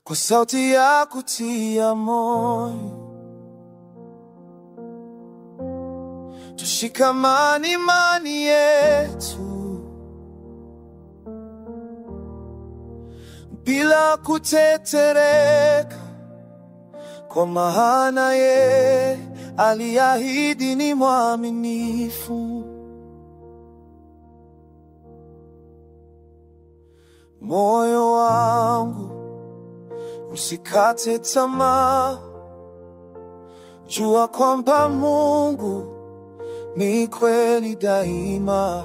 kwa sauti ya kutia moyo. Tushikamane imani yetu bila kutetereka, kwa maana yeye aliahidi ni mwaminifu. Moyo wangu usikate tamaa, jua kwamba Mungu ni kweli daima.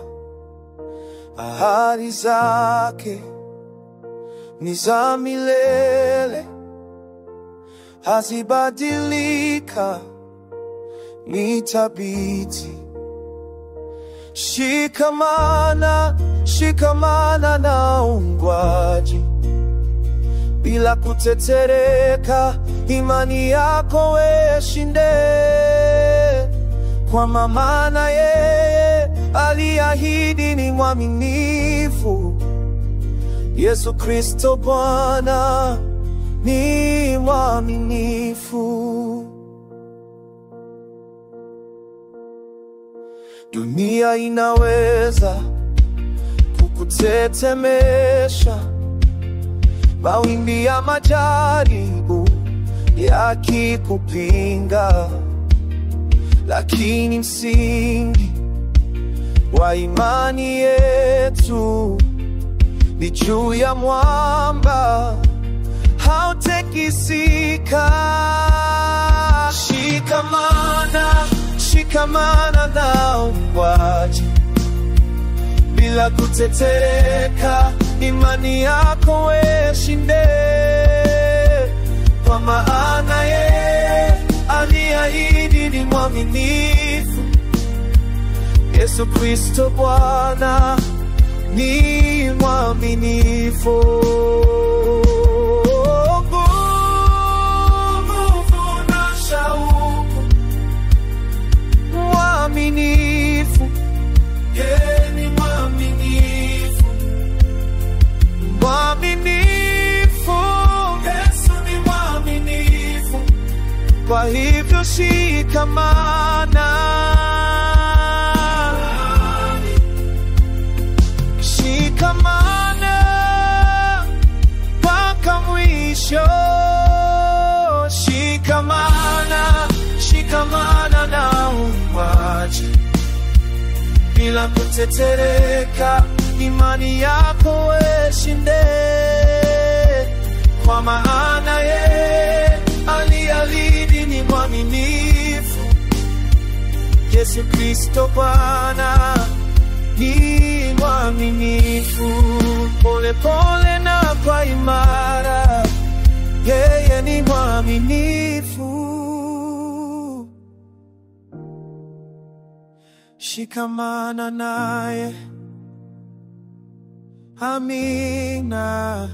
Ahadi zake ni za milele, hazibadilika, ni thabiti. Shikamana, shikamana na uungwaji bila kutetereka, imani yako we shinde, kwa maana yeye aliahidi ni mwaminifu. Yesu Kristo Bwana ni mwaminifu. Dunia inaweza kukutetemesha, mawimbi ya majaribu yakikupinga, lakini msingi wa imani yetu ni juu ya mwamba, hautekisika. Shikamana, shikamana na uungwaji bila kutetereka, imani yako we shinde, kwa maana yeye aliahidi ni mwaminifu. Yesu Kristo Bwana ni mwaminifu. Nguvu na shauku, mwaminifu, yeye ni mwaminifu. Mwaminifu, Yesu ni mwaminifu. Kwa hivyo shikamana, shikamana mpaka mwisho. Shikamana, shikamana na uungwaji bila kutetereka, imani yako we shinde, kwa maana yeye aliahidi ni mwaminifu. Yesu Kristo Bwana ni mwaminifu. Pole pole na kwa imara, yeye ni mwaminifu. Shikamana naye, amina.